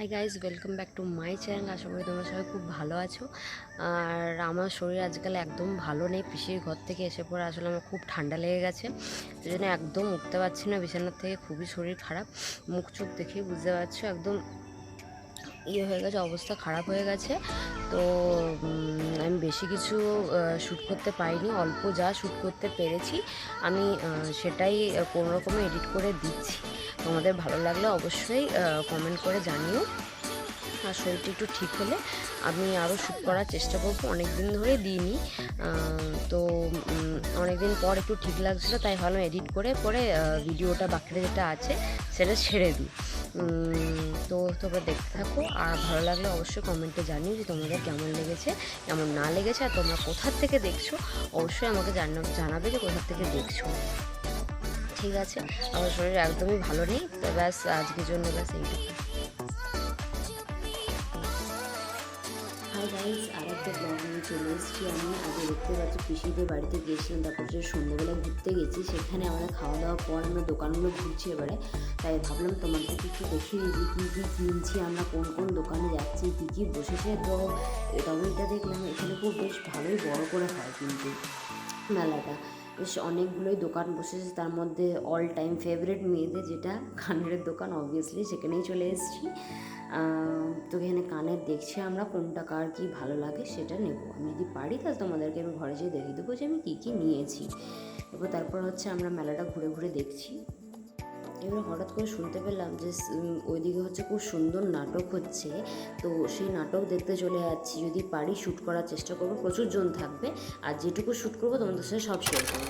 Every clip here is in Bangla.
High guys, welcome back to my channel. আশা করি তোমরা সবাই খুব ভালো আছো। আর আমার শরীর আজকাল একদম ভালো নেই। পিসির ঘর থেকে এসে পরে আসলে আমার খুব ঠান্ডা লেগে গেছে, সেই জন্য একদম উঠতে পারছি না বিছানার থেকে। খুবই শরীর খারাপ, মুখ চোখ দেখেই বুঝতে পারছো একদম হয়ে গেছে, অবস্থা খারাপ হয়ে গেছে। তো আমি বেশি কিছু শ্যুট করতে পারিনি, অল্প যা শ্যুট করতে পেরেছি আমি সেটাই কোনো রকমে এডিট করে দিচ্ছি। তোমাদের ভালো লাগলে অবশ্যই কমেন্ট করে জানিও। আর শরীরটা একটু ঠিক হলে আমি আরও শ্যুট করার চেষ্টা করবো। অনেক দিন ধরে দিইনি, তো অনেক দিন পর একটু ঠিক লাগছিলো, তাই ভাবলাম এডিট করে পরে ভিডিওটা বাকিটা যেটা আছে সেটা ছেড়ে দিই। তো তোমরা দেখতে থাকো, আর ভালো লাগলে অবশ্যই কমেন্টে জানিও যে তোমাদের কেমন লেগেছে, কেমন না লেগেছে, আর তোমরা কোথার থেকে দেখছো অবশ্যই আমাকে জানাবে যে কোথার থেকে দেখছো। ঠিক আছে, আমার শরীর একদমই ভালো নেই, তো ব্যাস আজকের জন্য ব্যাস এইটুকু। হাই গাইজ, আর একটা ব্লগ নিয়ে চলে এসেছি আমি। আগে দেখতে পাচ্ছি পিসিদের বাড়িতে গিয়েছিলাম, তারপর যে সন্ধ্যেবেলায় ঘুরতে গেছি, সেখানে আমাদের খাওয়া দাওয়ার পর আমরা দোকানগুলো ঘুরছি এবারে। তাই ভাবলাম তোমাদেরকে একটু দেখিয়ে দিই কী কী কিনছি আমরা, কোন কোন দোকানে যাচ্ছি, কী কী বসেছে। তো তবে এটা দেখলাম এখানে খুব বেশ ভালোই বড় করে হয় কিন্তু মেলাটা। বেশ অনেকগুলোই দোকান বসেছে, তার মধ্যে অল টাইম ফেভারিট মেয়েদের যেটা কানের দোকান, অবভিয়াসলি সেখানেই চলে এসেছি। তো এখানে কানের দেখছি আমরা কোনটা কার কী ভালো লাগে সেটা নেব। আমি যদি পারি তাহলে তোমাদেরকে আমি ঘরে যেয়ে দেখিয়ে দেবো যে আমি কী কী নিয়েছি। তারপর হচ্ছে আমরা মেলাটা ঘুরে ঘুরে দেখছি। এবার হঠাৎ করে শুনতে পেলাম যে ওইদিকে হচ্ছে খুব সুন্দর নাটক হচ্ছে, তো সেই নাটক দেখতে চলে যাচ্ছি। যদি পারি শ্যুট করার চেষ্টা করবো, প্রচুর জন থাকবে, আর যেটুকু শ্যুট করবো তোমাদের সাথে সব শেয়ার করবো।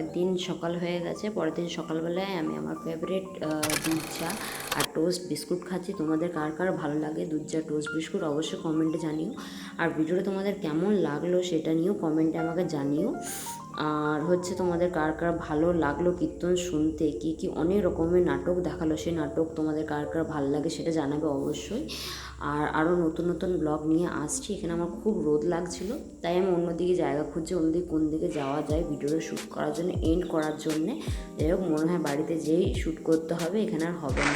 পরের দিন সকাল হয়ে গেছে। পরের দিন সকালবেলায় আমি আমার ফেভারিট দুধ চা আর টোস্ট বিস্কুট খাচ্ছি। তোমাদের কার কার ভালো লাগে দুধ চা টোস্ট বিস্কুট অবশ্যই কমেন্টে জানিও। আর ভিডিওটা তোমাদের কেমন লাগলো সেটা নিয়েও কমেন্টে আমাকে জানিও। আর হচ্ছে তোমাদের কার কার ভালো লাগলো কীর্তন শুনতে, কী কী অনেক রকমের নাটক দেখালো, সেই নাটক তোমাদের কার কার ভালো লাগে সেটা জানাবে অবশ্যই। আর আরও নতুন নতুন ব্লগ নিয়ে আসছি। এখানে আমার খুব রোদ লাগছিল, তাই আমি অন্যদিকে জায়গা খুঁজছি, অন্যদিকে কোন দিকে যাওয়া যায় ভিডিওটা শ্যুট করার জন্য, এন্ড করার জন্যে। যাই হোক, মনে হয় বাড়িতে যেই শ্যুট করতে হবে, এখানে আর হবে না।